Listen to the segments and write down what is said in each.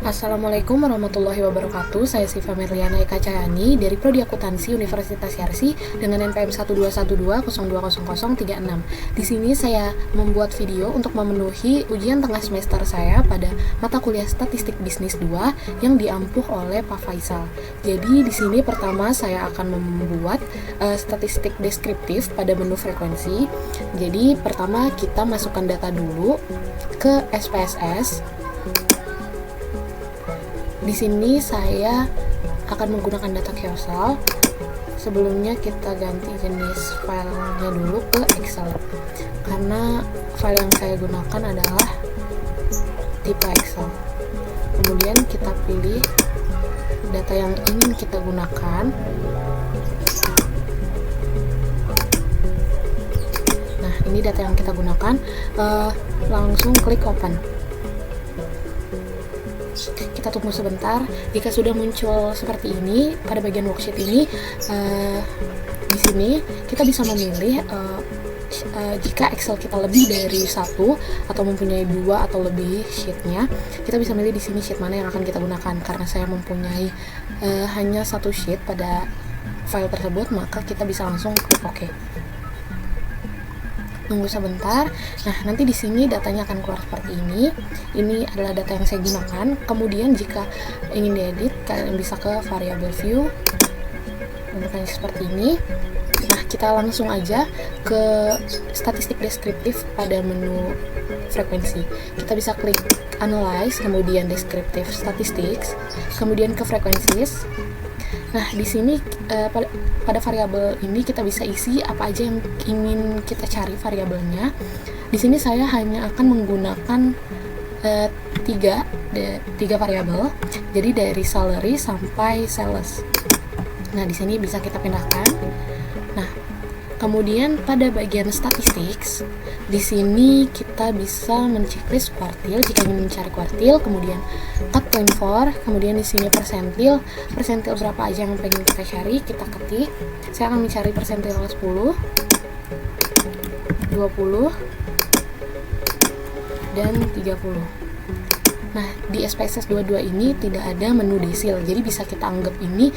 Assalamualaikum warahmatullahi wabarakatuh. Saya Siva Merliana Eka Cahyani dari Prodi Akuntansi Universitas Yarsi dengan NPM 12120200036. Di sini saya membuat video untuk memenuhi ujian tengah semester saya pada mata kuliah Statistik Bisnis 2 yang diampuh oleh Pak Faisal. Jadi di sini pertama saya akan membuat statistik deskriptif pada menu frekuensi. Jadi pertama kita masukkan data dulu ke SPSS. Di sini saya akan menggunakan data Keosal. Sebelumnya kita ganti jenis filenya dulu ke Excel, karena file yang saya gunakan adalah tipe Excel. Kemudian kita pilih data yang ingin kita gunakan. Nah, ini data yang kita gunakan. Langsung klik open. Kita tunggu sebentar. Jika sudah muncul seperti ini pada bagian worksheet ini, di sini kita bisa memilih jika Excel kita lebih dari satu atau mempunyai 2 atau lebih sheetnya, kita bisa milih di sini sheet mana yang akan kita gunakan. Karena saya mempunyai hanya satu sheet pada file tersebut, maka kita bisa langsung klik OK. Tunggu sebentar. Nah, nanti di sini datanya akan keluar seperti ini. Ini adalah data yang saya gunakan. Kemudian jika ingin diedit, kalian bisa ke variable view. Bentuknya seperti ini. Nah, kita langsung aja ke statistik deskriptif pada menu frekuensi. Kita bisa klik analyze, kemudian descriptive statistics, kemudian ke frequencies. Nah, di sini pada variabel ini kita bisa isi apa aja yang ingin kita cari variabelnya. Di sini saya hanya akan menggunakan tiga variabel. Jadi dari salary sampai sales. Nah, di sini bisa kita pindahkan. Nah, kemudian pada bagian statistics, di sini kita bisa menceklis kuartil jika ingin mencari kuartil, kemudian cut point for, kemudian di sini persentil berapa aja yang pengen kita cari, kita ketik. Saya akan mencari persentil 10, 20, dan 30. Nah, di SPSS 22 ini tidak ada menu desil, jadi bisa kita anggap ini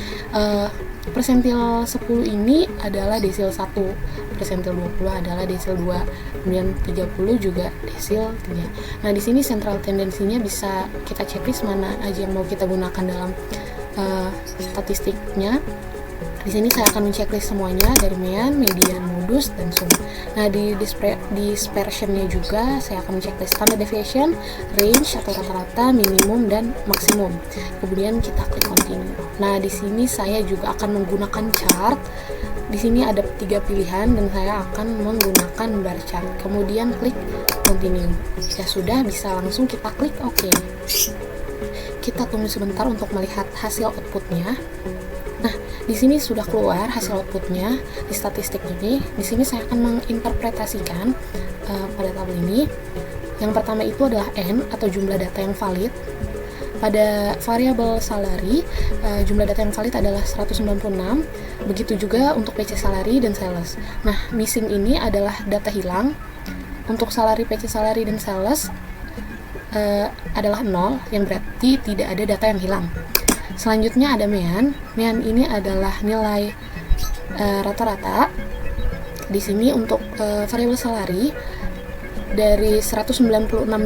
persentil 10 ini adalah desil 1, persentil 20 adalah desil 2, kemudian 30 juga desil 3. Nah, di sini central tendensinya bisa kita checklist mana aja yang mau kita gunakan dalam statistiknya. Di sini saya akan menceklis semuanya dari mean, median, modus, dan sum. Nah, di dispersionnya juga saya akan menceklis standard deviation, range atau rata-rata, minimum, dan maksimum. Kemudian kita klik continue. Nah, di sini saya juga akan menggunakan chart. Di sini ada 3 pilihan dan saya akan menggunakan bar chart. Kemudian klik continue. Ya sudah, bisa langsung kita klik OK. Kita tunggu sebentar untuk melihat hasil outputnya. Nah, di sini sudah keluar hasil outputnya di statistik ini. Di sini saya akan menginterpretasikan pada tabel ini. Yang pertama itu adalah N atau jumlah data yang valid. Pada variabel salary, jumlah data yang valid adalah 196. Begitu juga untuk PC salary dan sales. Nah, missing ini adalah data hilang. Untuk salary, PC salary, dan sales adalah 0, yang berarti tidak ada data yang hilang. Selanjutnya ada mean. Mean ini adalah nilai rata-rata. Di sini untuk variabel salary dari 196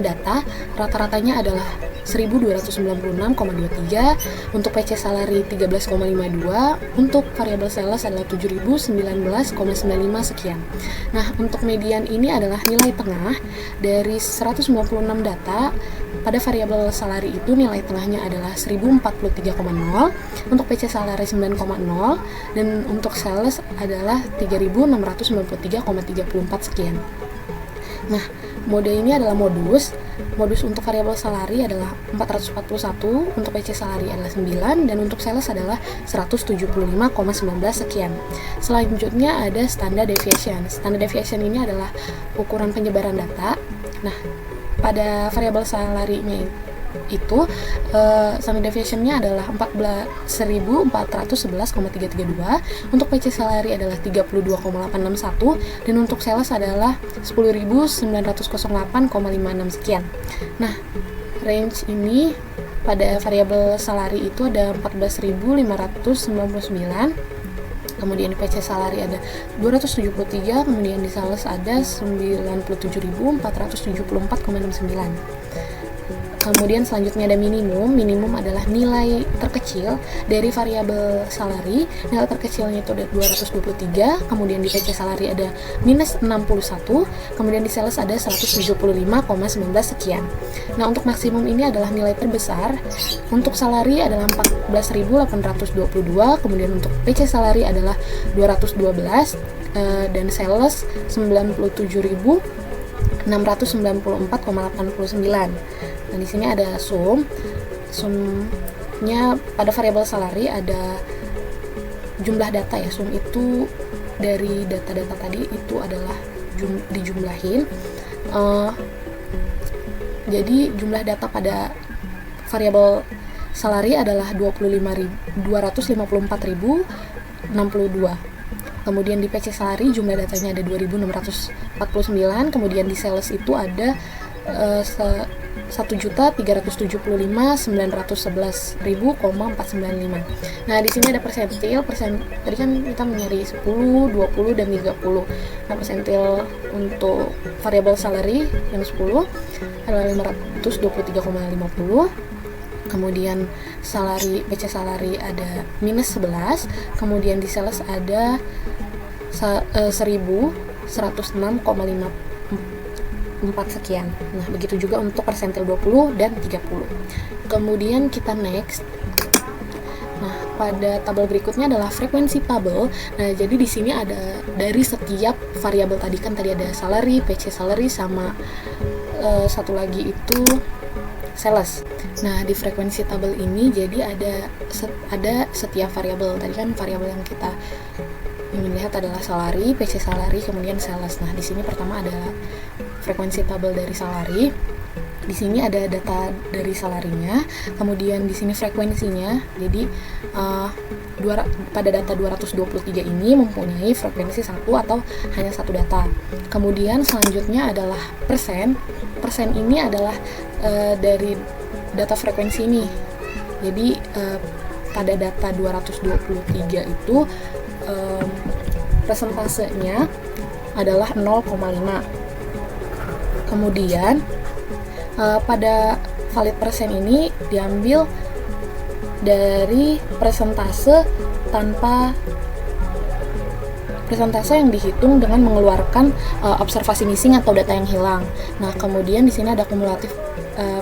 data, rata-ratanya adalah 1296,23. Untuk PC salary 13,52. Untuk variabel sales adalah 7019,95 sekian. Nah, untuk median ini adalah nilai tengah dari 196 data. Pada variabel salary itu nilai tengahnya adalah 1043,0, untuk PC salary 9,0, dan untuk sales adalah 3693,34 sekian. Nah, mode ini adalah modus. Modus untuk variabel salary adalah 441, untuk PC salary adalah 9, dan untuk sales adalah 175,19 sekian. Selanjutnya ada standard deviation. Standard deviation ini adalah ukuran penyebaran data. Nah, pada variabel salary-nya itu standard deviation-nya adalah 14.411,332, untuk PC salary adalah 32,861, dan untuk sales adalah 10.908,56 sekian. Nah, range ini pada variabel salary itu ada 14.599, kemudian di PC salary ada 273, kemudian di sales ada 97.474,69. Kemudian selanjutnya ada minimum adalah nilai terkecil dari variabel salary. Nilai terkecilnya itu ada 223, kemudian di PC salary ada minus 61, kemudian di sales ada 175,19 sekian. Nah, untuk maksimum ini adalah nilai terbesar. Untuk salary adalah 14.822, kemudian untuk PC salary adalah 212, dan sales 97.694,89. Nah, di sini ada sumnya pada variabel salary ada jumlah data ya. Sum itu dari data-data tadi itu adalah dijumlahin. Jadi jumlah data pada variabel salary adalah 254.062. Kemudian di PC salary jumlah datanya ada 2.649, kemudian di sales itu ada 1.375.911.495. Nah, di sini ada persentil. Tadi kan kita mencari 10, 20 dan 30. Nah, persentil untuk variabel salary yang 10 adalah 523,50. Kemudian PC salary ada minus 11, kemudian di sales ada 1.106,54 sekian. Nah, begitu juga untuk persentil 20 dan 30. Kemudian kita next. Nah, pada tabel berikutnya adalah frekuensi tabel. Nah, jadi di sini ada dari setiap variabel tadi kan tadi ada salary, PC salary sama satu lagi itu sales. Nah, di frekuensi tabel ini jadi ada setiap variabel. Tadi kan variabel yang kita ingin lihat adalah salary, PC salary, kemudian sales. Nah, di sini pertama ada frekuensi tabel dari salary. Di sini ada data dari salarinya, kemudian di sini frekuensinya. Jadi pada data 223 ini mempunyai frekuensi satu atau hanya satu data. Kemudian selanjutnya adalah persen. Persen ini adalah dari data frekuensi ini. Jadi pada data 223 itu persentasenya adalah 0,5. Kemudian pada valid persen ini diambil dari persentase yang dihitung dengan mengeluarkan observasi missing atau data yang hilang. Nah, kemudian di sini ada kumulatif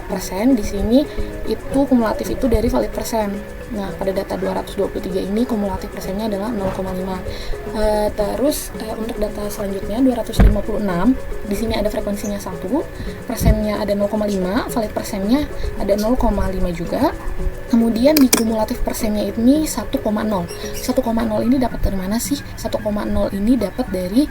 persen. Di sini itu kumulatif itu dari valid persen. Nah, pada data 223 ini kumulatif persennya adalah 0,5. Terus untuk data selanjutnya 256, di sini ada frekuensinya 1, persennya ada 0,5, valid persennya ada 0,5 juga. Kemudian di kumulatif persennya ini 1,0. 1,0 ini dapat dari mana sih? 1,0 ini dapat dari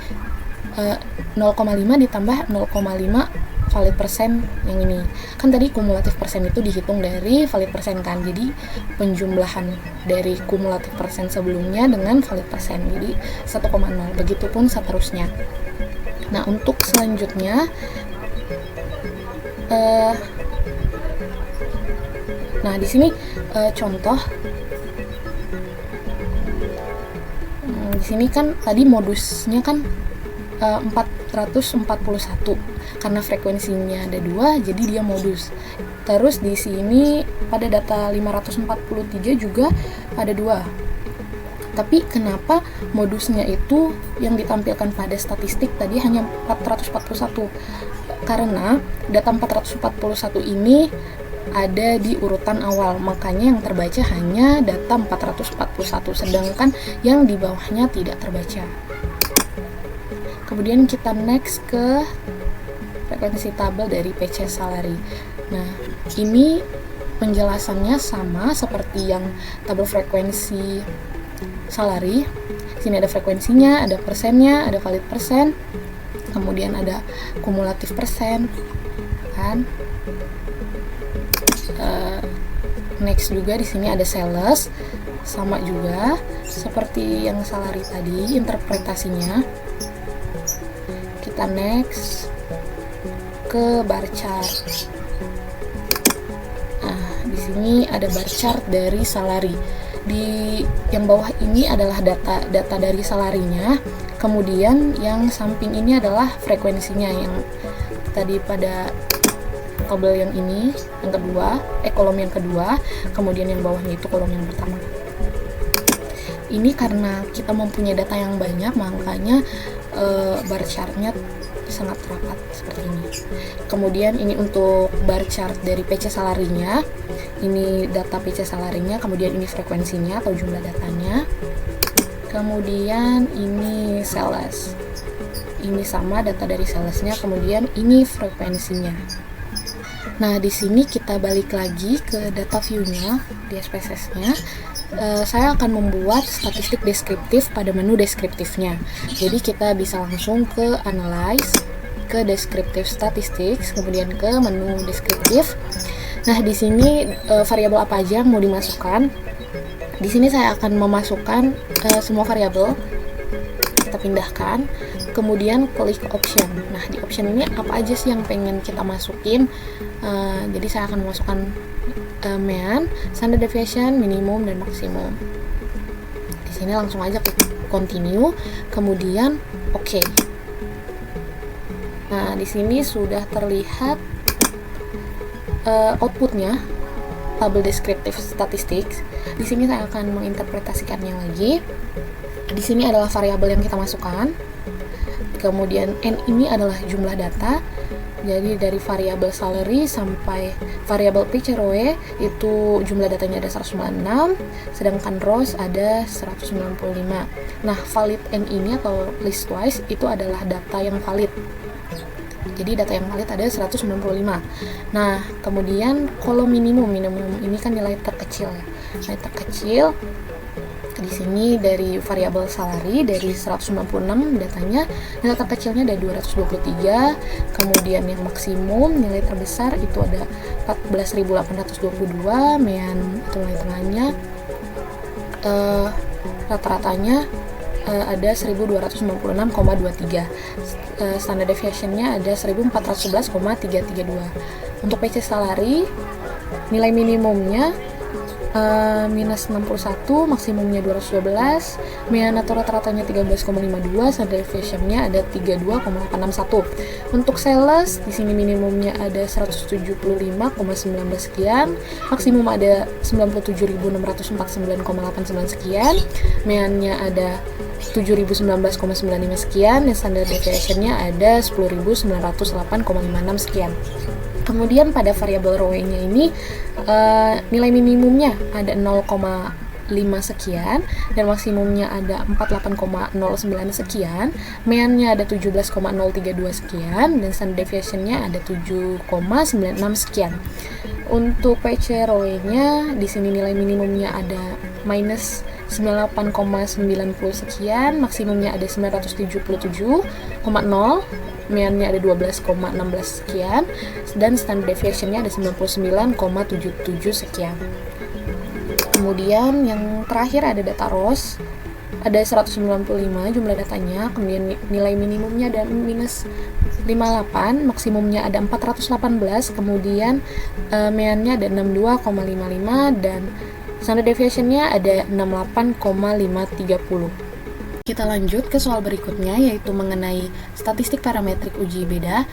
0,5 ditambah 0,5 valid persen yang ini. Kan tadi kumulatif persen itu dihitung dari valid persen kan. Jadi penjumlahan dari kumulatif persen sebelumnya dengan valid persen. Jadi 1,0. Begitupun seterusnya. Nah, untuk selanjutnya nah, di sini contoh. Di sini kan tadi modusnya kan 441. Karena frekuensinya ada 2, jadi dia modus. Terus di sini pada data 543 juga ada 2. Tapi kenapa modusnya itu yang ditampilkan pada statistik tadi hanya 441? Karena data 441 ini ada di urutan awal, makanya yang terbaca hanya data 441, sedangkan yang di bawahnya tidak terbaca. Kemudian kita next ke frekuensi tabel dari PC salary. Nah, ini penjelasannya sama seperti yang tabel frekuensi salary. Sini ada frekuensinya, ada persennya, ada valid persen, kemudian ada kumulatif persen, kan? Next juga di sini ada sales, sama juga seperti yang salary tadi interpretasinya. Kita next ke bar chart. Nah, di sini ada bar chart dari salary. Di yang bawah ini adalah data dari salarinya. Kemudian yang samping ini adalah frekuensinya yang tadi pada tabel yang ini, yang kedua, kolom yang kedua, kemudian yang bawahnya itu kolom yang pertama. Ini karena kita mempunyai data yang banyak, makanya bar chartnya sangat rapat seperti ini. Kemudian ini untuk bar chart dari PC salarinya, ini data PC salarinya, kemudian ini frekuensinya atau jumlah datanya. Kemudian ini sales, ini sama data dari salesnya, kemudian ini frekuensinya. Nah, di sini kita balik lagi ke data view-nya di SPSS-nya. Saya akan membuat statistik deskriptif pada menu deskriptifnya. Jadi kita bisa langsung ke analyze, ke descriptive statistics, kemudian ke menu deskriptif. Nah, di sini variabel apa aja yang mau dimasukkan? Di sini saya akan memasukkan semua variabel. Kita pindahkan, kemudian klik option. Nah, di option ini apa aja sih yang pengen kita masukin? Jadi saya akan memasukkan mean, standard deviation, minimum, dan maksimum. Di sini langsung aja klik continue, kemudian oke. Nah, di sini sudah terlihat outputnya, tabel descriptive statistics. Di sini saya akan menginterpretasikannya lagi. Di sini adalah variabel yang kita masukkan. Kemudian n ini adalah jumlah data. Jadi dari variabel salary sampai variabel PC row itu jumlah datanya ada 196, sedangkan rows ada 195. Nah, valid n ini atau listwise itu adalah data yang valid. Jadi data yang valid ada 195. Nah, kemudian kolom minimum ini kan nilai terkecil ya. Nilai terkecil di sini dari variabel salary dari 196 datanya, nilai terkecilnya ada 223, kemudian yang maksimum nilai terbesar itu ada 14.822, mean itu nilai tengahnya, rata-ratanya ada 1296,23, standard deviation-nya ada 1411,332. Untuk PC salary nilai minimumnya minus 61, maksimumnya 212, mean atau rata-ratanya 13,52, standard deviation-nya ada 32,861. Untuk sales di sini minimumnya ada 175,19 sekian, maksimum ada 97.649,89 sekian, mean-nya ada 7.019,95 sekian, dan standard deviation-nya ada 10.908,56 sekian. Kemudian pada variabel row-nya ini nilai minimumnya ada 0,5 sekian dan maksimumnya ada 48,09 sekian, mean-nya ada 17,032 sekian, dan standard deviation-nya ada 7,96 sekian. Untuk PC row-nya di sini nilai minimumnya ada minus 98,90 sekian, maksimumnya ada 977,0, mean-nya ada 12,16 sekian, dan standard deviation-nya ada 99,77 sekian. Kemudian yang terakhir ada data rows, ada 195 jumlah datanya, kemudian nilai minimumnya ada minus 58, maksimumnya ada 418, kemudian mean-nya ada 62,55, dan standard deviation-nya ada 68,530. Kita lanjut ke soal berikutnya, yaitu mengenai statistik parametrik uji beda.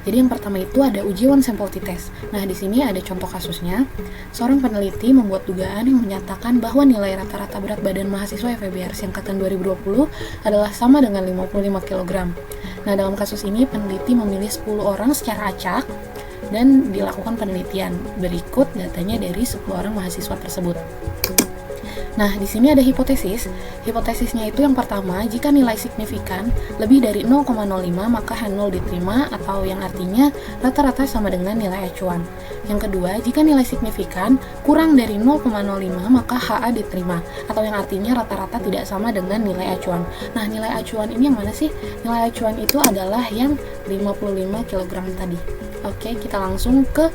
Jadi yang pertama itu ada uji one sample t-test. Nah, di sini ada contoh kasusnya. Seorang peneliti membuat dugaan yang menyatakan bahwa nilai rata-rata berat badan mahasiswa FEBRS angkatan 2020 adalah sama dengan 55 kg. Nah, dalam kasus ini peneliti memilih 10 orang secara acak dan dilakukan penelitian. Berikut datanya dari 10 orang mahasiswa tersebut. Nah, di sini ada hipotesis. Hipotesisnya itu yang pertama, jika nilai signifikan lebih dari 0,05 maka H0 diterima, atau yang artinya rata-rata sama dengan nilai acuan. Yang kedua, jika nilai signifikan kurang dari 0,05 maka HA diterima, atau yang artinya rata-rata tidak sama dengan nilai acuan. Nah, nilai acuan ini yang mana sih? Nilai acuan itu adalah yang 55 kg tadi. Oke, kita langsung ke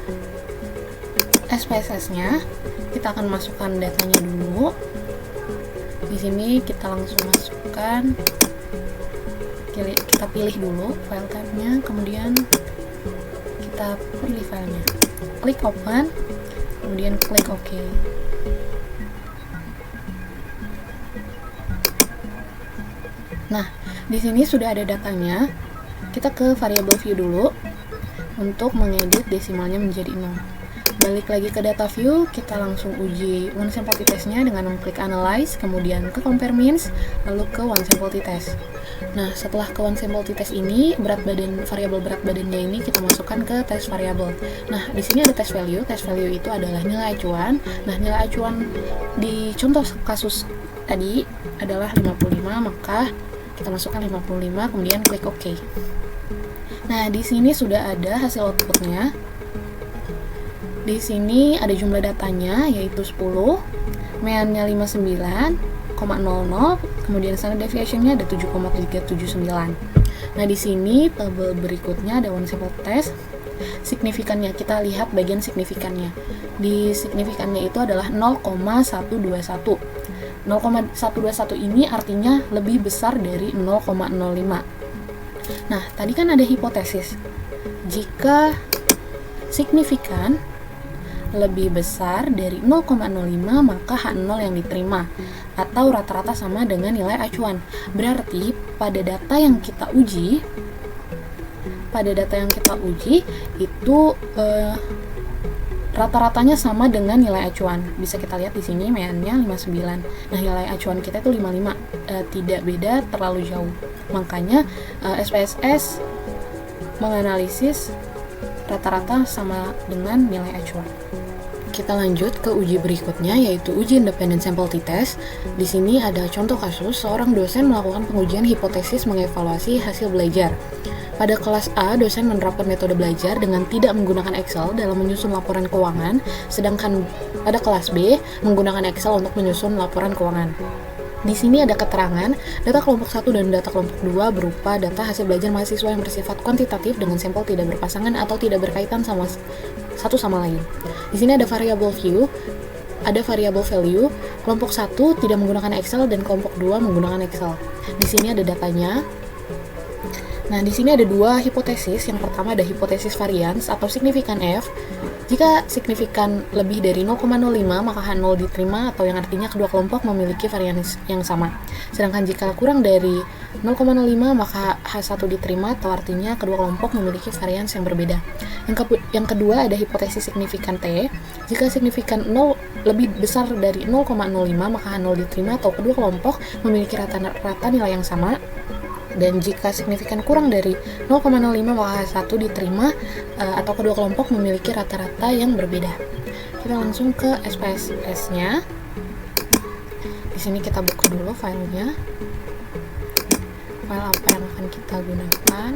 SPSS-nya. Kita akan masukkan datanya dulu. Di sini kita langsung masukkan, kita pilih dulu file type-nya, kemudian kita pilih filenya, klik open. kemudian klik OK. Nah, di sini sudah ada datanya. Kita ke variable view dulu untuk mengedit desimalnya menjadi 0. Balik lagi ke data view, kita langsung uji one sample t-test-nya dengan mengklik analyze, kemudian ke compare means, lalu ke one sample t-test. Nah, setelah ke one sample t-test ini, variabel berat badannya ini kita masukkan ke test variable. Nah, di sini ada test value. Test value itu adalah nilai acuan. Nah, nilai acuan di contoh kasus tadi adalah 55, maka kita masukkan 55, kemudian klik OK. Nah, di sini sudah ada hasil outputnya. Di sini ada jumlah datanya yaitu 10, meannya 59,00, kemudian standard deviation-nya ada 7,379. Nah, di sini tabel berikutnya ada one sample test. Signifikannya, kita lihat bagian signifikannya. Di signifikannya itu adalah 0,121. 0,121 ini artinya lebih besar dari 0,05. Nah, tadi kan ada hipotesis. Jika signifikan lebih besar dari 0,05, maka H0 yang diterima atau rata-rata sama dengan nilai acuan. Berarti pada data yang kita uji itu rata-ratanya sama dengan nilai acuan. Bisa kita lihat di sini meannya 59. Nah, nilai acuan kita itu 55. Tidak beda terlalu jauh. Makanya SPSS menganalisis rata-rata sama dengan nilai acuan. Kita lanjut ke uji berikutnya, yaitu uji independent sample t-test. Di sini ada contoh kasus seorang dosen melakukan pengujian hipotesis mengevaluasi hasil belajar. Pada kelas A, dosen menerapkan metode belajar dengan tidak menggunakan Excel dalam menyusun laporan keuangan, sedangkan pada kelas B menggunakan Excel untuk menyusun laporan keuangan. Di sini ada keterangan data kelompok 1 dan data kelompok 2 berupa data hasil belajar mahasiswa yang bersifat kuantitatif dengan sampel tidak berpasangan atau tidak berkaitan satu sama lain. Di sini ada variable view, ada variable value, kelompok 1 tidak menggunakan Excel dan kelompok 2 menggunakan Excel. Di sini ada datanya. Nah, di sini ada dua hipotesis. Yang pertama ada hipotesis varians atau signifikan F. Jika signifikan lebih dari 0,05, maka H0 diterima atau yang artinya kedua kelompok memiliki varians yang sama. Sedangkan jika kurang dari 0,05, maka H1 diterima atau artinya kedua kelompok memiliki varians yang berbeda. Yang kedua ada hipotesis signifikan T. Jika signifikan 0 lebih besar dari 0,05, maka H0 diterima atau kedua kelompok memiliki rata-rata nilai yang sama. Dan jika signifikan kurang dari 0,05, maka H1 diterima atau kedua kelompok memiliki rata-rata yang berbeda. Kita langsung ke SPSS-nya. Di sini kita buka dulu filenya. File apa yang akan kita gunakan?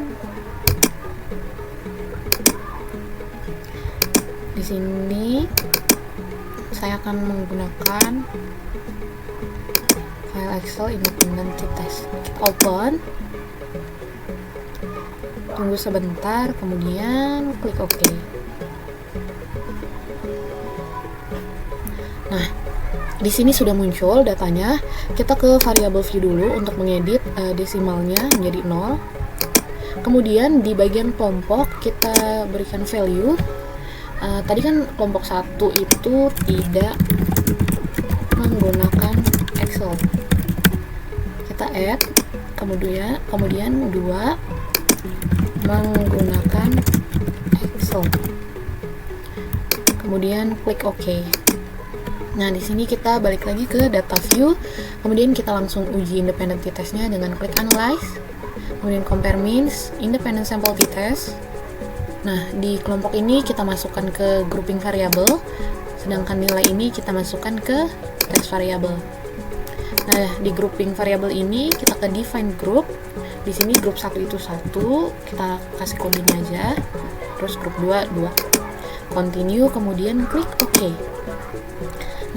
Di sini saya akan menggunakan file Excel independent t-test. Kita open. Tunggu sebentar, kemudian klik OK. Nah, di sini sudah muncul datanya. Kita ke variable view dulu untuk mengedit desimalnya menjadi 0. Kemudian di bagian kelompok kita berikan value. Tadi kan kelompok 1 itu tidak menggunakan Excel. Kita add, kemudian 2 menggunakan Excel. Kemudian klik OK. Nah, di sini kita balik lagi ke data view. Kemudian kita langsung uji independent t-test-nya dengan klik analyze. Kemudian compare means, independent sample t-test. Nah, di kelompok ini kita masukkan ke grouping variable, sedangkan nilai ini kita masukkan ke test variable. Nah, di grouping variable ini kita ke define group. Di sini grup 1 itu 1, kita kasih kodenya aja. Terus grup 2, 2. Continue, kemudian klik OK.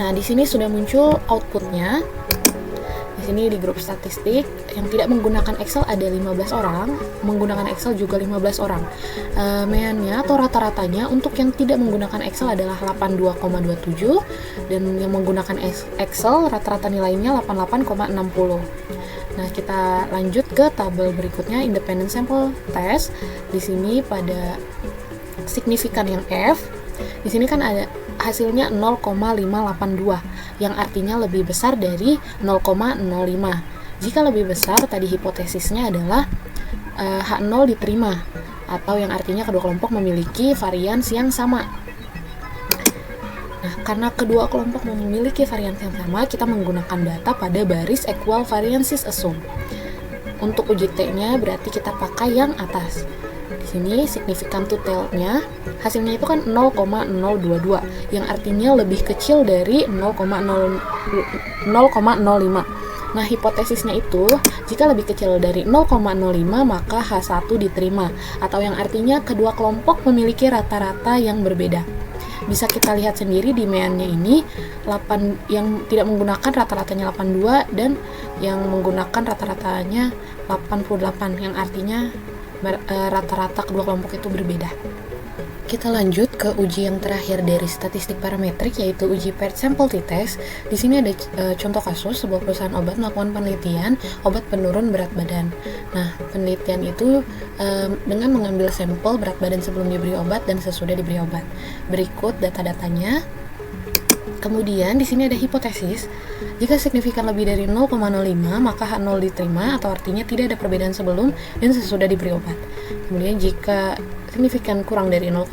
Nah, di sini sudah muncul outputnya. Di sini di grup statistik yang tidak menggunakan Excel ada 15 orang, menggunakan Excel juga 15 orang. Meannya atau rata-ratanya untuk yang tidak menggunakan Excel adalah 82,27 dan yang menggunakan Excel rata-rata nilainya 88,60. Nah, kita lanjut ke tabel berikutnya, independent sample test. Di sini pada signifikan yang F, di sini kan ada hasilnya 0,582 yang artinya lebih besar dari 0,05. Jika lebih besar, tadi hipotesisnya adalah H0 diterima, atau yang artinya kedua kelompok memiliki varians yang sama. Nah, karena kedua kelompok memiliki varians yang sama, kita menggunakan data pada baris equal variances assume. Untuk uji T-nya berarti kita pakai yang atas. Di sini signifikan to tail-nya hasilnya itu kan 0,022 yang artinya lebih kecil dari 0,05. Nah, hipotesisnya itu jika lebih kecil dari 0,05 maka H1 diterima, atau yang artinya kedua kelompok memiliki rata-rata yang berbeda. Bisa kita lihat sendiri di meannya ini 8 yang tidak menggunakan rata-ratanya 82 dan yang menggunakan rata-ratanya 88 yang artinya rata-rata kedua kelompok itu berbeda. Kita lanjut ke uji yang terakhir dari statistik parametrik, yaitu uji paired sample t-test. Di sini ada contoh kasus sebuah perusahaan obat melakukan penelitian obat penurun berat badan. Nah, penelitian itu dengan mengambil sampel berat badan sebelum diberi obat dan sesudah diberi obat. Berikut data-datanya. Kemudian di sini ada hipotesis, jika signifikan lebih dari 0,05 maka H0 diterima, atau artinya tidak ada perbedaan sebelum dan sesudah diberi obat. Kemudian jika signifikan kurang dari 0,05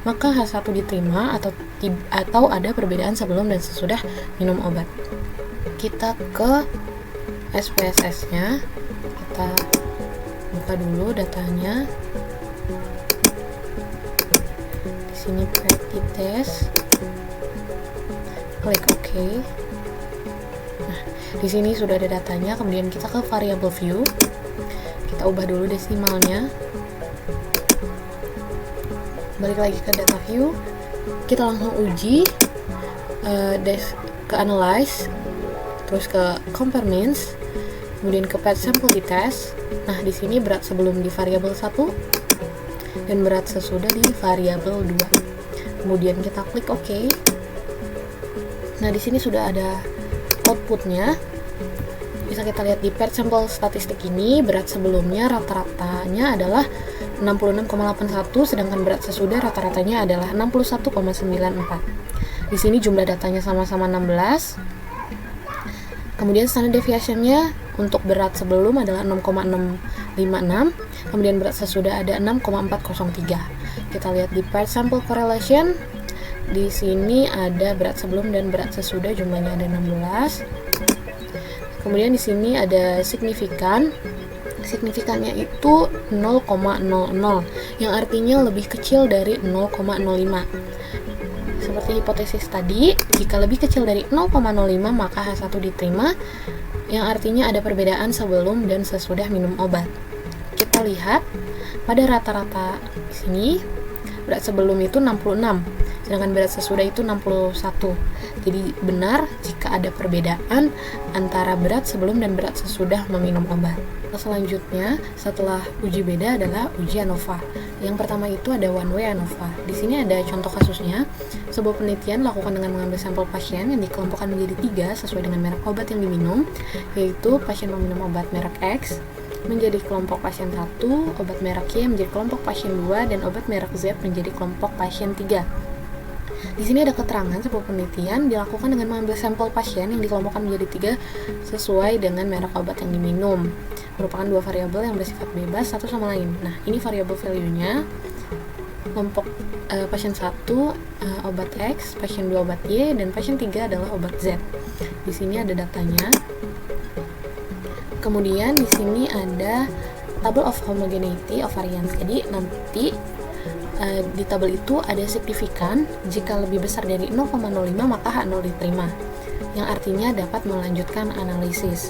maka H1 diterima atau ada perbedaan sebelum dan sesudah minum obat. Kita ke SPSS-nya, kita buka dulu datanya. Di sini predictive test. Klik OK. Nah, di sini sudah ada datanya. Kemudian kita ke variable view. Kita ubah dulu desimalnya. Balik lagi ke data view. Kita langsung uji ke analyze, terus ke compare means, kemudian ke paired sample t-test. Nah, di sini berat sebelum di variabel 1 dan berat sesudah di variabel 2. Kemudian kita klik OK. Nah, di sini sudah ada outputnya. Bisa kita lihat di paired sample statistik ini, berat sebelumnya rata-ratanya adalah 66,81, sedangkan berat sesudah rata-ratanya adalah 61,94. Di sini jumlah datanya sama-sama 16. Kemudian standard deviation-nya untuk berat sebelum adalah 6,656, kemudian berat sesudah ada 6,403. Kita lihat di paired sample correlation. Di sini ada berat sebelum dan berat sesudah, jumlahnya ada 16. Kemudian di sini ada signifikan. Signifikannya itu 0,00 yang artinya lebih kecil dari 0,05. Seperti hipotesis tadi, jika lebih kecil dari 0,05 maka H1 diterima, yang artinya ada perbedaan sebelum dan sesudah minum obat. Kita lihat pada rata-rata di sini berat sebelum itu 66, sedangkan berat sesudah itu 61. Jadi benar jika ada perbedaan antara berat sebelum dan berat sesudah meminum obat. Selanjutnya setelah uji beda adalah uji ANOVA. Yang pertama itu ada one way ANOVA. Di sini ada contoh kasusnya. Sebuah penelitian dilakukan dengan mengambil sampel pasien yang dikelompokkan menjadi 3 sesuai dengan merek obat yang diminum, yaitu pasien meminum obat merek X menjadi kelompok pasien 1, obat merek Y menjadi kelompok pasien 2, dan obat merek Z menjadi kelompok pasien 3. Di sini ada keterangan sebuah penelitian dilakukan dengan mengambil sampel pasien yang dikelompokkan menjadi 3 sesuai dengan merek obat yang diminum. Merupakan 2 variabel yang bersifat bebas satu sama lain. Nah, ini variabel value-nya. Kelompok pasien 1 obat X, pasien 2 obat Y, dan pasien 3 adalah obat Z. Di sini ada datanya. Kemudian di sini ada table of homogeneity of variance. Jadi nanti di tabel itu ada signifikan jika lebih besar dari 0,05 maka H0 diterima, yang artinya dapat melanjutkan analisis.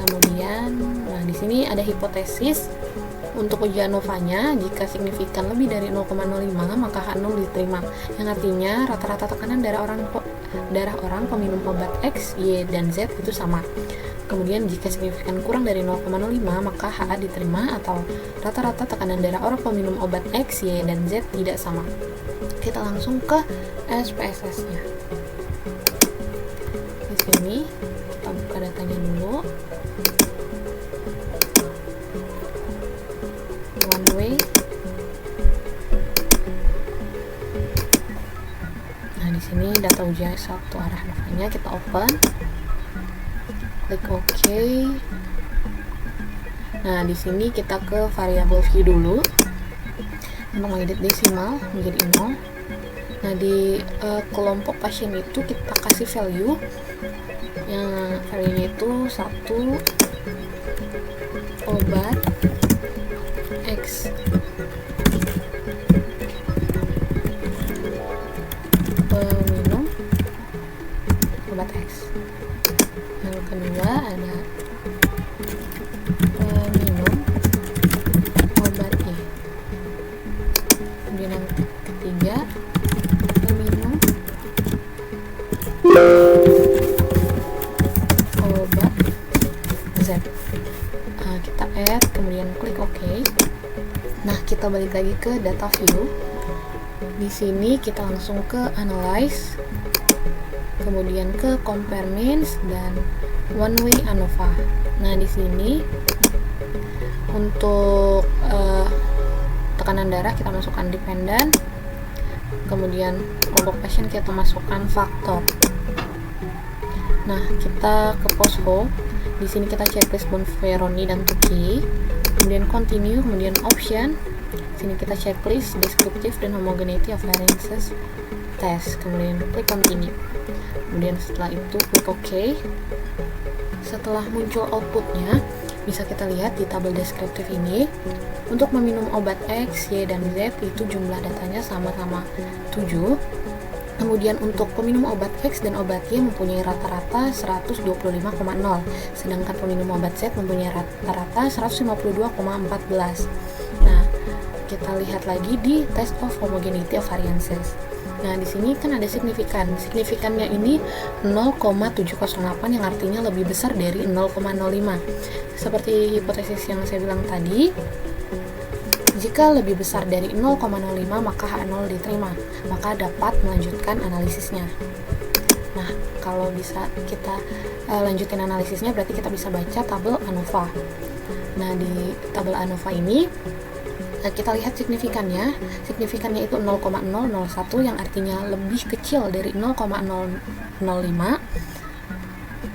Kemudian, nah di sini ada hipotesis untuk uji ANOVA-nya, jika signifikan lebih dari 0,05 maka H0 diterima, yang artinya rata-rata tekanan darah orang peminum obat X, Y, dan Z itu sama. Kemudian jika signifikan kurang dari 0,05 maka HA diterima, atau rata-rata tekanan darah orang peminum obat X, Y, dan Z tidak sama. Kita langsung ke SPSS-nya. Di sini kita buka datanya dulu. One way. sini data ujian satu arah Nova-nya kita open, klik OK. Nah, di sini kita ke variable view dulu untuk mengedit desimal menjadi 0. Nah, di kelompok pasien itu kita kasih value yang value-nya itu 1 obat X peminum obat X. Yang kedua ada peminum obat Y. Kemudian yang ketiga peminum obat Z. Kita add, kemudian klik OK. Nah, kita balik lagi ke data view. Di sini kita langsung ke analyze, kemudian ke compare means dan one way ANOVA. Nah, di sini untuk tekanan darah kita masukkan dependent, kemudian kelompok pasien kita masukkan faktor. Nah, kita ke post-hoc. Di sini kita checklist Bonferroni dan Tukey, kemudian continue, kemudian option. Sini kita checklist descriptive dan homogeneity of variances test, kemudian klik continue. Kemudian setelah itu klik OK. Setelah muncul outputnya, bisa kita lihat di tabel deskriptif ini untuk meminum obat X, Y, dan Z itu jumlah datanya sama-sama 7. Kemudian untuk peminum obat X dan obat Y mempunyai rata-rata 125,0, sedangkan peminum obat Z mempunyai rata-rata 152,14. Nah, kita lihat lagi di test of homogeneity of variances. Nah, di sini kan ada signifikan. Signifikannya ini 0,708 yang artinya lebih besar dari 0,05. Seperti hipotesis yang saya bilang tadi, jika lebih besar dari 0,05 maka H0 diterima, maka dapat melanjutkan analisisnya. Nah, kalau bisa kita lanjutin analisisnya berarti kita bisa baca tabel ANOVA. Nah, di tabel ANOVA ini kita lihat signifikannya. Signifikannya itu 0,001 yang artinya lebih kecil dari 0,005.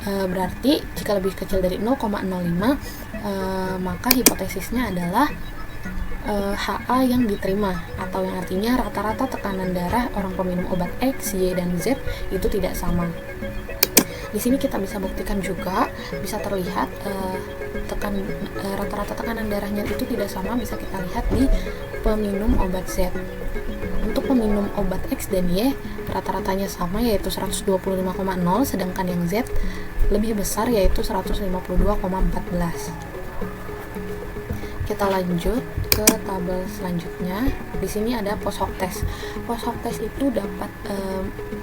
Berarti jika lebih kecil dari 0,05 maka hipotesisnya adalah HA yang diterima, atau yang artinya rata-rata tekanan darah orang peminum obat X, Y, dan Z itu tidak sama. Di sini kita bisa buktikan juga, bisa terlihat rata-rata tekanan darahnya itu tidak sama, bisa kita lihat di peminum obat Z. Untuk peminum obat X dan Y rata-ratanya sama, yaitu 125,0, sedangkan yang Z lebih besar, yaitu 152,14. Kita lanjut ke tabel selanjutnya. Di sini ada post-hoc test. Post-hoc test itu dapat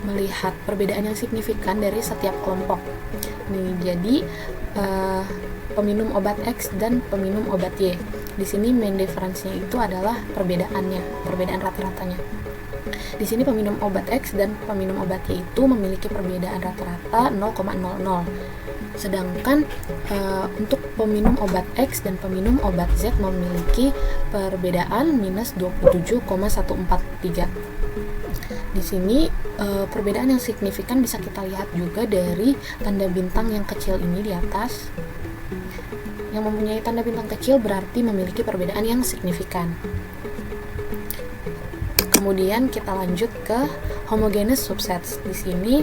melihat perbedaan yang signifikan dari setiap kelompok. Nih, jadi peminum obat X dan peminum obat Y. Di sini main difference-nya itu adalah perbedaan rata-ratanya. Di sini peminum obat X dan peminum obat Y itu memiliki perbedaan rata-rata 0,00. Sedangkan untuk peminum obat X dan peminum obat Z memiliki perbedaan minus 27,143. Di sini perbedaan yang signifikan bisa kita lihat juga dari tanda bintang yang kecil ini di atas. Yang mempunyai tanda bintang kecil berarti memiliki perbedaan yang signifikan. Kemudian kita lanjut ke homogeneous subsets. Di sini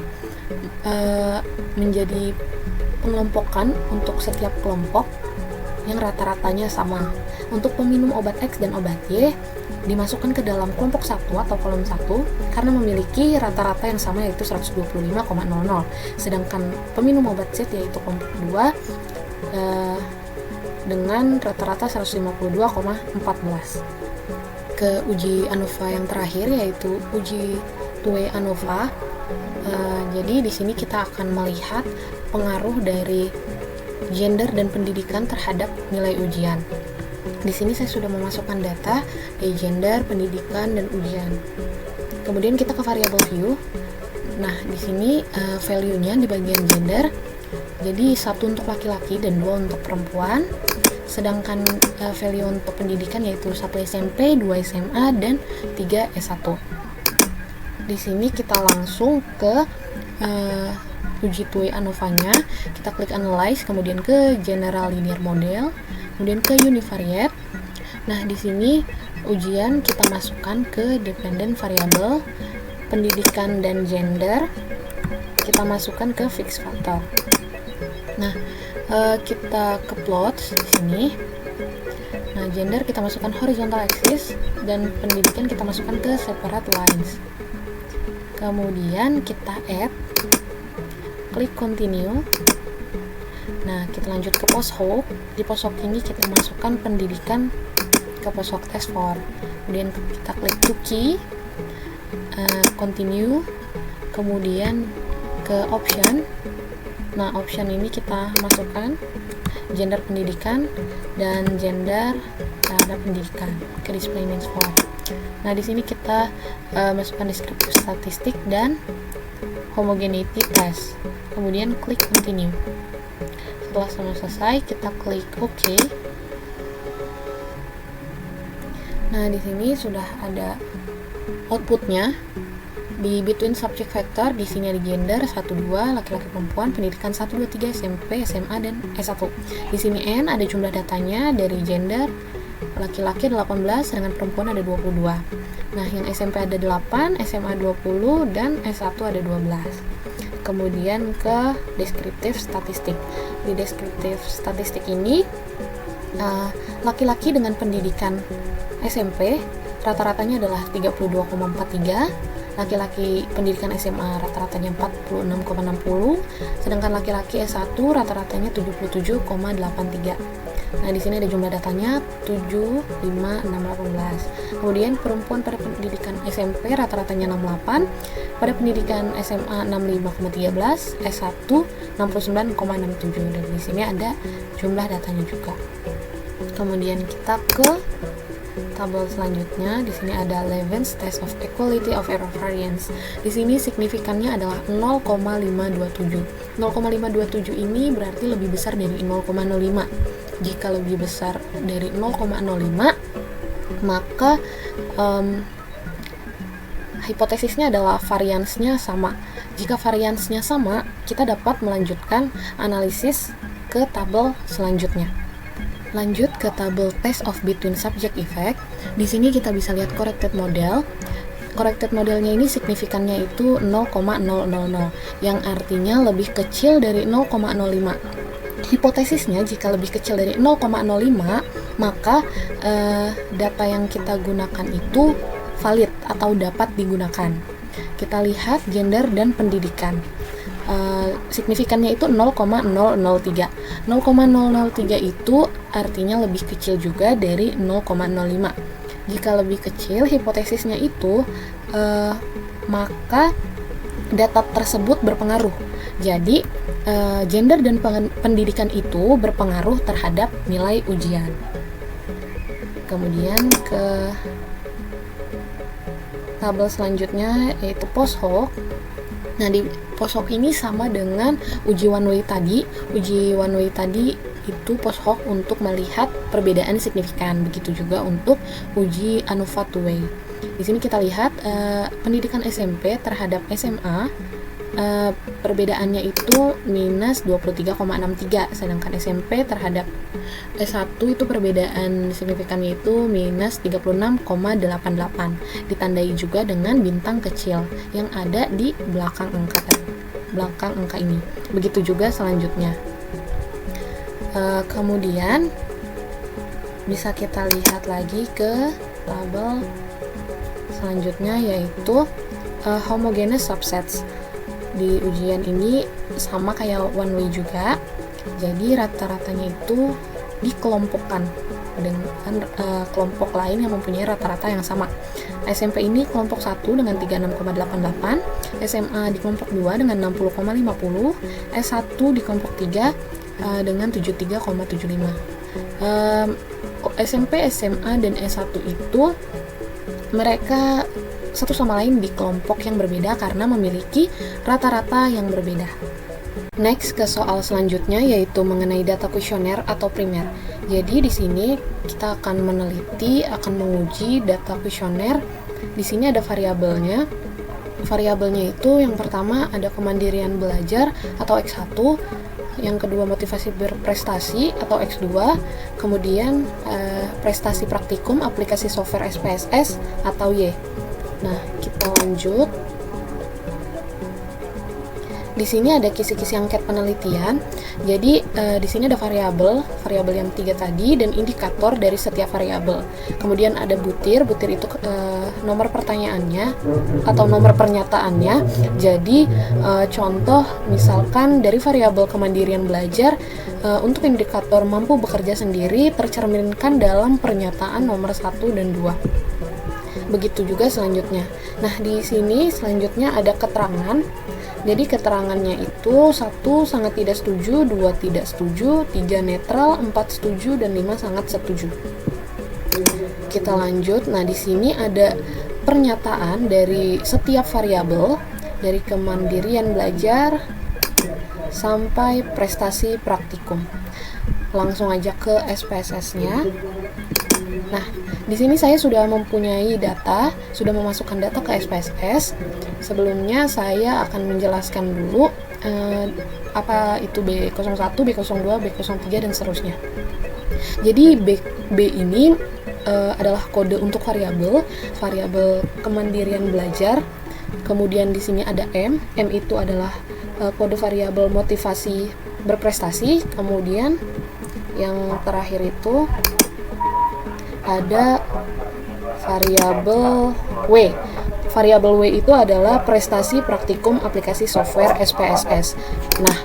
menjadi pengelompokan untuk setiap kelompok yang rata-ratanya sama. Untuk peminum obat X dan obat Y dimasukkan ke dalam kelompok 1 atau kolom 1 karena memiliki rata-rata yang sama, yaitu 125,00. Sedangkan peminum obat Z yaitu kelompok 2 dengan rata-rata 152,14. Ke uji ANOVA yang terakhir, yaitu uji two-way ANOVA. Jadi di sini kita akan melihat pengaruh dari gender dan pendidikan terhadap nilai ujian. Di sini saya sudah memasukkan data dari gender, pendidikan, dan ujian. Kemudian kita ke variable view. Nah, di sini value-nya di bagian gender. Jadi 1 untuk laki-laki dan 2 untuk perempuan. Sedangkan value untuk pendidikan yaitu 1 SMP, 2 SMA, dan 3 S1. di sini kita langsung ke uji two-way ANOVA-nya. Kita klik analyze, kemudian ke general linear model, kemudian ke univariate. Nah, di sini ujian kita masukkan ke dependent variable, pendidikan dan gender kita masukkan ke fixed factor. Nah, kita ke plot di sini. Nah, gender kita masukkan horizontal axis dan pendidikan kita masukkan ke separate lines. Kemudian kita add, klik continue. Nah, kita lanjut ke post-hoc. Di post-hoc ini kita masukkan pendidikan ke post-hoc test 4. Kemudian kita klik to key, continue, kemudian ke option. Nah, option ini kita masukkan gender pendidikan dan gender terhadap pendidikan ke display names 4. Nah, di sini kita masukkan descriptive statistik dan homogeneity test. Kemudian klik continue. Setelah semua selesai, kita klik OK. Nah, di sini sudah ada outputnya. Di between subject factor, di sini ada gender 1, 2, laki-laki perempuan, pendidikan 1, 2, 3, SMP, SMA, dan S1. Di sini N ada jumlah datanya dari gender, laki-laki 18, sedangkan perempuan ada 22. Nah, yang SMP ada 8, SMA 20, dan S1 ada 12. Kemudian ke descriptive statistik. Di descriptive statistik ini, laki-laki dengan pendidikan SMP rata-ratanya adalah 32,43, laki-laki pendidikan SMA rata-ratanya 46,60, sedangkan laki-laki S1 rata-ratanya 77,83. Nah, di sini ada jumlah datanya 7, 5, 6, 18. Kemudian perempuan pada pendidikan SMP rata-ratanya 68, pada pendidikan SMA 65,13, S1 69,67. Dan di sini ada jumlah datanya juga. Kemudian kita ke tabel selanjutnya. Di sini ada Leven's test of equality of error variance. Di sini signifikannya adalah 0,527. 0,527 ini berarti lebih besar dari 0,05. Jika lebih besar dari 0,05, maka hipotesisnya adalah variansnya sama. Jika variansnya sama, kita dapat melanjutkan analisis ke tabel selanjutnya. Lanjut ke tabel test of between subject effect. Di sini kita bisa lihat corrected model. Corrected modelnya ini signifikannya itu 0,000, yang artinya lebih kecil dari 0,05. Hipotesisnya jika lebih kecil dari 0,05, maka data yang kita gunakan itu valid atau dapat digunakan. Kita lihat gender dan pendidikan. Signifikannya itu 0,003. 0,003 itu artinya lebih kecil juga dari 0,05. Jika lebih kecil hipotesisnya itu, maka data tersebut berpengaruh. Jadi gender dan pendidikan itu berpengaruh terhadap nilai ujian. Kemudian ke tabel selanjutnya yaitu post hoc. Nah, di post hoc ini sama dengan uji one way tadi. Uji one way tadi itu post hoc untuk melihat perbedaan signifikan. Begitu juga untuk uji ANOVA two way. Di sini kita lihat pendidikan SMP terhadap SMA, perbedaannya itu minus 23,63, sedangkan SMP terhadap S1 itu perbedaan signifikannya itu minus 36,88. Ditandai juga dengan bintang kecil yang ada di belakang angka ini. Begitu juga selanjutnya. Kemudian bisa kita lihat lagi ke tabel selanjutnya yaitu homogeneous subsets. Di ujian ini sama kayak one way juga, jadi rata-ratanya itu dikelompokkan dengan kelompok lain yang mempunyai rata-rata yang sama. SMP ini kelompok 1 dengan 36,88, SMA di kelompok 2 dengan 60,50, S1 di kelompok 3 dengan 73,75. SMP, SMA, dan S1 itu mereka satu sama lain di kelompok yang berbeda karena memiliki rata-rata yang berbeda. Next ke soal selanjutnya yaitu mengenai data kuesioner atau primer. Jadi di sini kita akan meneliti, akan menguji data kuesioner. Di sini ada variabelnya. variabelnya itu yang pertama ada kemandirian belajar atau X1, yang kedua motivasi berprestasi atau X2, kemudian prestasi praktikum aplikasi software SPSS atau Y. Nah, kita lanjut. Di sini ada kisi-kisi angket penelitian. Jadi di sini ada variabel yang 3 tadi dan indikator dari setiap variabel. Kemudian ada butir itu nomor pertanyaannya atau nomor pernyataannya. Jadi contoh misalkan dari variabel kemandirian belajar untuk indikator mampu bekerja sendiri tercerminkan dalam pernyataan nomor 1 dan 2. Begitu juga selanjutnya. Nah, di sini selanjutnya ada keterangan. Jadi keterangannya itu 1 sangat tidak setuju, 2 tidak setuju, 3 netral, 4 setuju, dan 5 sangat setuju. Kita lanjut. Nah, di sini ada pernyataan dari setiap variabel, dari kemandirian belajar sampai prestasi praktikum. Langsung aja ke SPSS-nya. Nah, di sini saya sudah mempunyai data, sudah memasukkan data ke SPSS. Sebelumnya saya akan menjelaskan dulu apa itu B01, B02, B03, dan seterusnya. Jadi B ini adalah kode untuk variabel kemandirian belajar. Kemudian di sini ada M itu adalah kode variabel motivasi berprestasi. Kemudian yang terakhir itu ada variabel W. Variabel W itu adalah prestasi praktikum aplikasi software SPSS. Nah,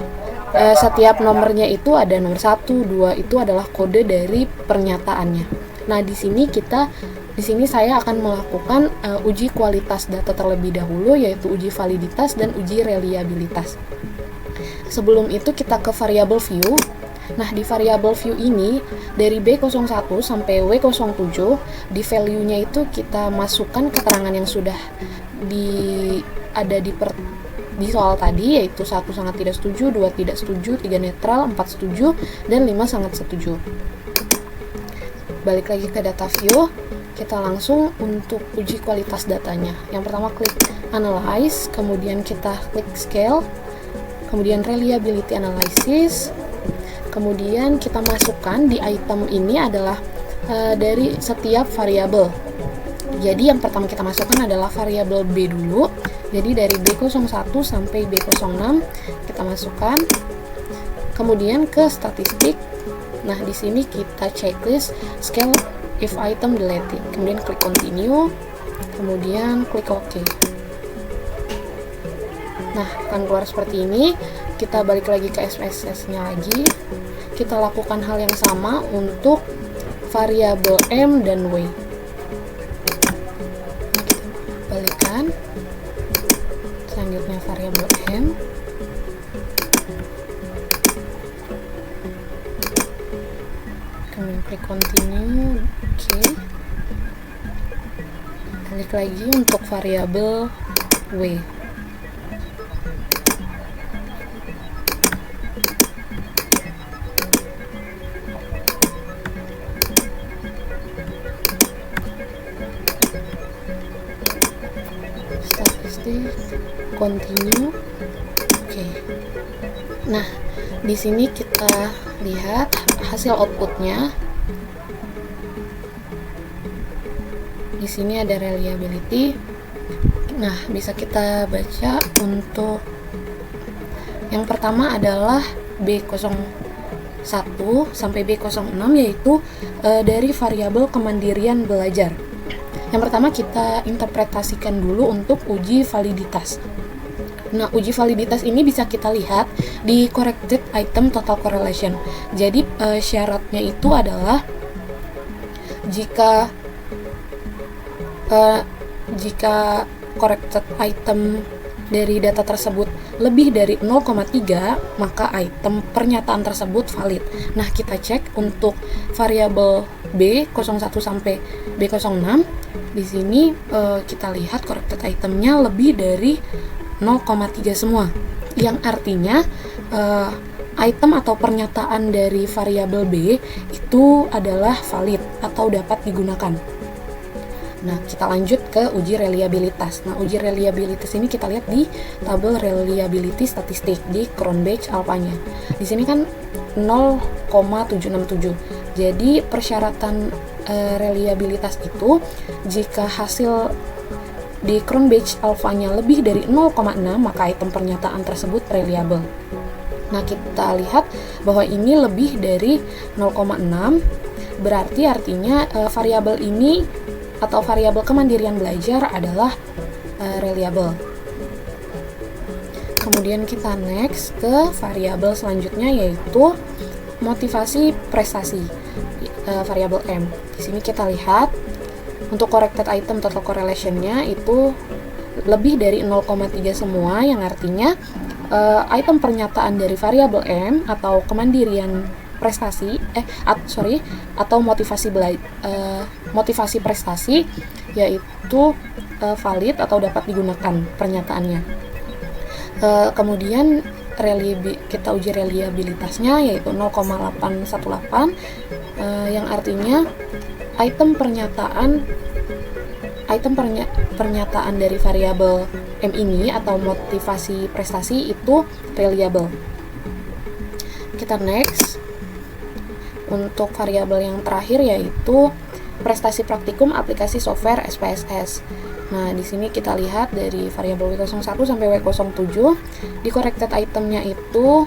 setiap nomornya itu ada nomor 1, 2 itu adalah kode dari pernyataannya. Nah, di sini saya akan melakukan uji kualitas data terlebih dahulu, yaitu uji validitas dan uji reliabilitas. Sebelum itu kita ke variabel view. Nah, di variabel view ini dari B01 sampai W07 di value-nya itu kita masukkan keterangan yang sudah ada di soal tadi, yaitu 1 sangat tidak setuju, 2 tidak setuju, 3 netral, 4 setuju, dan 5 sangat setuju. Balik lagi ke data view, kita langsung untuk uji kualitas datanya. Yang pertama klik analyze, kemudian kita klik scale, kemudian reliability analysis. Kemudian kita masukkan di item ini adalah dari setiap variabel. Jadi yang pertama kita masukkan adalah variabel B dulu. Jadi dari B01 sampai B06 kita masukkan. Kemudian ke statistik. Nah, di sini kita checklist scale if item deleted. Kemudian klik continue. Kemudian klik OK. Nah, akan keluar seperti ini. Kita balik lagi ke SPSS-nya lagi. Kita lakukan hal yang sama untuk variabel M dan W. Nah, kita balikan. Selanjutnya variabel M. Kemudian klik continue. Oke. Balik lagi untuk variabel W. Continue. Oke. Nah, di sini kita lihat hasil outputnya. Di sini ada reliability. Nah, bisa kita baca untuk yang pertama adalah B01 sampai B06, yaitu dari variabel kemandirian belajar. Yang pertama kita interpretasikan dulu untuk uji validitas. Nah, uji validitas ini bisa kita lihat di corrected item total correlation. Jadi syaratnya itu adalah jika corrected item dari data tersebut lebih dari 0,3, maka item pernyataan tersebut valid. Nah, kita cek untuk variabel B01 sampai B06. Di sini kita lihat corrected itemnya lebih dari 0,3 semua, yang artinya item atau pernyataan dari variabel B itu adalah valid atau dapat digunakan. Nah, kita lanjut ke uji reliabilitas. Nah, uji reliabilitas ini kita lihat di tabel reliability statistik di Cronbach alfanya. Di sini kan 0,767. Jadi persyaratan reliabilitas itu jika hasil di Cronbach alfanya lebih dari 0,6 maka item pernyataan tersebut reliable. Nah, kita lihat bahwa ini lebih dari 0,6, berarti artinya variabel ini atau variabel kemandirian belajar adalah reliable. Kemudian kita next ke variabel selanjutnya, yaitu motivasi prestasi, variabel M. Di sini kita lihat untuk corrected item total correlation-nya itu lebih dari 0,3 semua, yang artinya item pernyataan dari variabel M atau kemandirian prestasi atau motivasi prestasi yaitu valid atau dapat digunakan pernyataannya. Kemudian kita uji reliabilitasnya yaitu 0,818, yang artinya pernyataan dari variabel M ini atau motivasi prestasi itu reliable. Kita next untuk variabel yang terakhir, yaitu prestasi praktikum aplikasi software SPSS. Nah, di sini kita lihat dari variabel W01 sampai W07 di corrected itemnya itu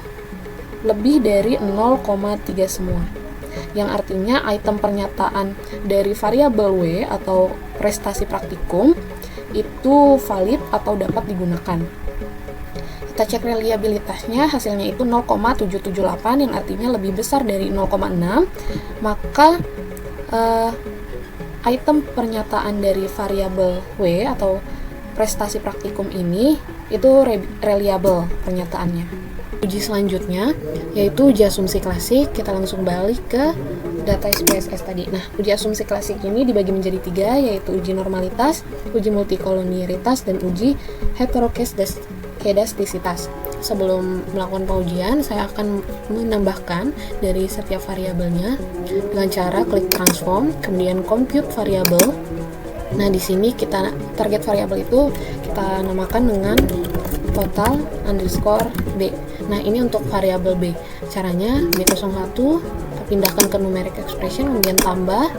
lebih dari 0,3 semua, yang artinya item pernyataan dari variabel W atau prestasi praktikum itu valid atau dapat digunakan. Kita cek reliabilitasnya, hasilnya itu 0,778, yang artinya lebih besar dari 0,6, maka item pernyataan dari variabel W atau prestasi praktikum ini itu reliable pernyataannya. Uji selanjutnya yaitu uji asumsi klasik. Kita langsung balik ke data SPSS tadi. Nah, uji asumsi klasik ini dibagi menjadi 3, yaitu uji normalitas, uji multikolonialitas, dan uji heterokedastisitas. Sebelum melakukan pengujian, saya akan menambahkan dari setiap variabelnya dengan cara klik transform, kemudian compute variable. Nah, di sini kita target variabel itu kita namakan dengan total underscore B. Nah, ini untuk variabel B. Caranya B01 kita pindahkan ke numeric expression, kemudian tambah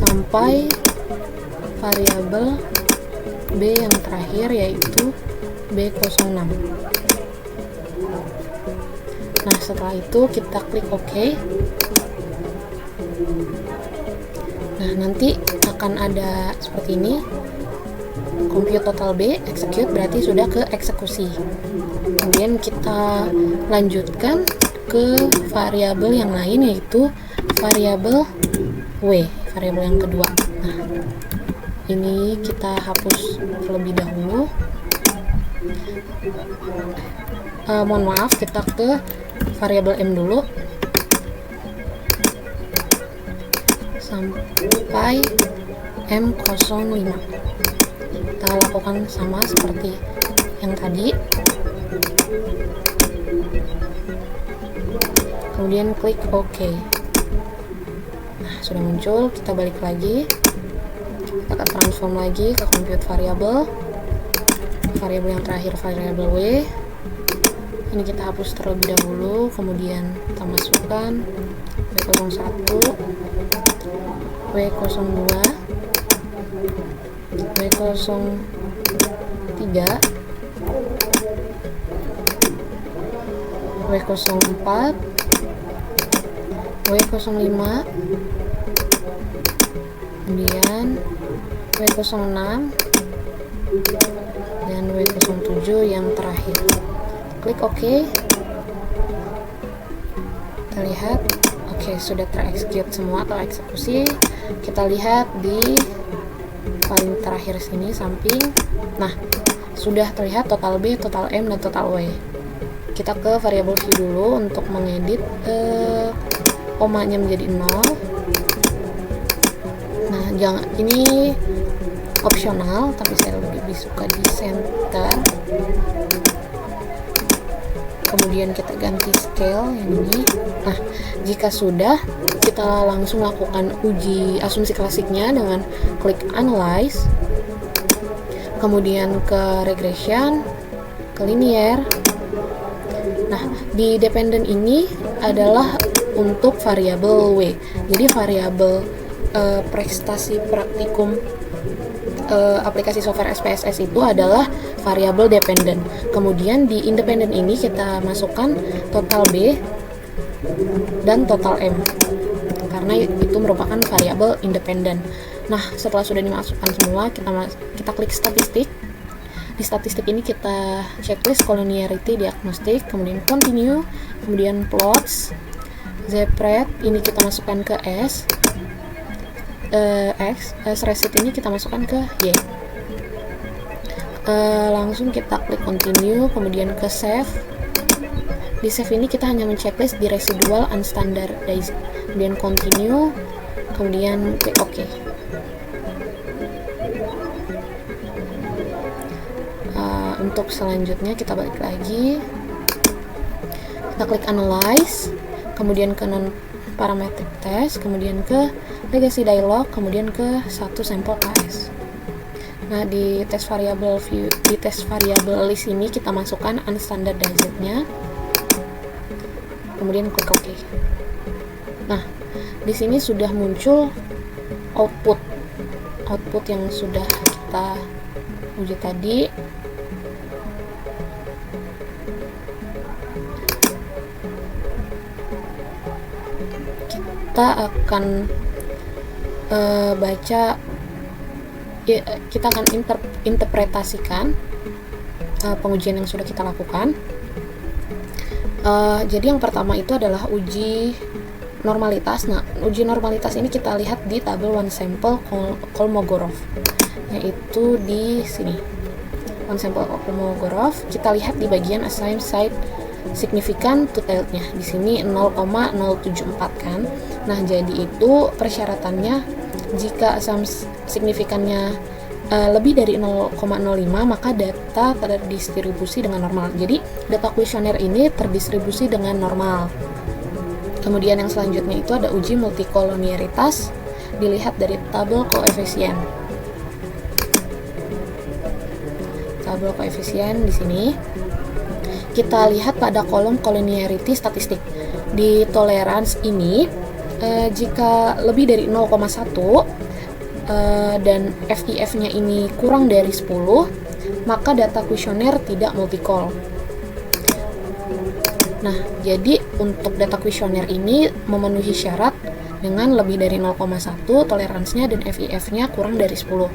sampai variabel B yang terakhir yaitu B06. Nah, setelah itu kita klik OK. Nah, nanti akan ada seperti ini, compute total B, execute, berarti sudah ke eksekusi. Kemudian kita lanjutkan ke variabel yang lain, yaitu variabel W, variabel yang kedua. Nah, ini kita hapus terlebih dahulu. Mohon maaf, kita ke variabel M dulu sampai M05. Kita lakukan sama seperti yang tadi. Kemudian klik OK. Nah, sudah muncul. Kita balik lagi. Kita transform lagi ke compute variable yang terakhir variabel W. Ini kita hapus terlebih dahulu, kemudian kita masukkan W01, W02, W03, W04, W05, kemudian W06 dan W07 yang terakhir. Klik OK. Kita lihat OK, sudah tereksekut semua atau eksekusi. Kita lihat di paling terakhir sini samping. Nah, sudah terlihat total B, total M, dan total W. Kita ke variabel view dulu untuk mengedit komanya menjadi 0. Nah, ini opsional, tapi saya lebih suka di center. kemudian kita ganti scale yang ini. Nah, jika sudah, kita langsung lakukan uji asumsi klasiknya dengan klik analyze, kemudian ke regression, ke linear. Nah, di dependent ini adalah untuk variabel W. Jadi variabel prestasi praktikum aplikasi software SPSS itu adalah variabel dependent. Kemudian di independent ini kita masukkan total B dan total M karena itu merupakan variabel independent. Nah, setelah sudah dimasukkan semua, kita klik statistik. Di statistik ini kita checklist collinearity diagnostic, kemudian continue, kemudian plots, zprep ini kita masukkan ke S, receipt ini kita masukkan ke Y. Langsung kita klik continue, kemudian ke save. Di save ini kita hanya men-checklist di residual unstandardized, kemudian continue, kemudian klik OK. Untuk selanjutnya kita balik lagi, kita klik analyze, kemudian ke non parametric test, kemudian ke legacy dialog, kemudian ke satu sampel KS. Nah, di tes variable view, di tes variable list ini kita masukkan unstandardized-nya, kemudian klik OK. Nah, di sini sudah muncul output yang sudah kita uji tadi. Kita akan kita akan interpretasikan pengujian yang sudah kita lakukan. Jadi yang pertama itu adalah uji normalitas. Nah, uji normalitas ini kita lihat di tabel one sample Kolmogorov, yaitu di sini. One sample Kolmogorov, kita lihat di bagian assign site signifikan to tailed-nya. Di sini 0,074 kan. Nah, jadi itu persyaratannya jika signifikannya lebih dari 0,05 maka data terdistribusi dengan normal. Jadi data kuesioner ini terdistribusi dengan normal. Kemudian yang selanjutnya itu ada uji multikolonialitas, dilihat dari tabel koefisien. Tabel koefisien di sini. Kita lihat pada kolom collinearity statistik. Di tolerance ini, jika lebih dari 0,1 dan FIF-nya ini kurang dari 10, maka data kuesioner tidak multicol. Nah, jadi untuk data kuesioner ini memenuhi syarat dengan lebih dari 0,1 toleransinya dan FIF-nya kurang dari 10.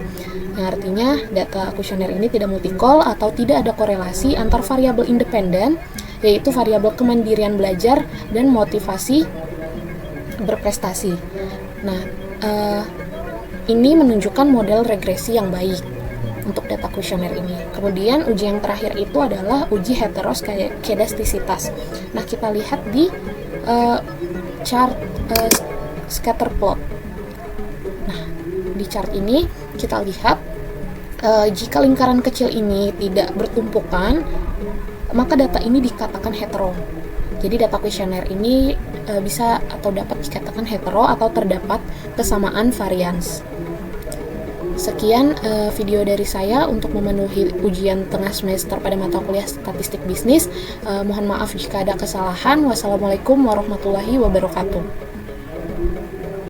Yang artinya data kuesioner ini tidak multicol atau tidak ada korelasi antar variabel independen, yaitu variabel kemandirian belajar dan motivasi berprestasi. Nah, ini menunjukkan model regresi yang baik untuk data kuesioner ini. Kemudian uji yang terakhir itu adalah uji heteroskedastisitas. Nah, kita lihat di chart scatter plot. Nah, di chart ini kita lihat jika lingkaran kecil ini tidak bertumpukan, maka data ini dikatakan hetero. Jadi data kuesioner ini bisa atau dapat dikatakan hetero atau terdapat kesamaan varians. Sekian video dari saya untuk memenuhi ujian tengah semester pada mata kuliah statistik bisnis. Mohon maaf jika ada kesalahan. Wassalamualaikum warahmatullahi wabarakatuh.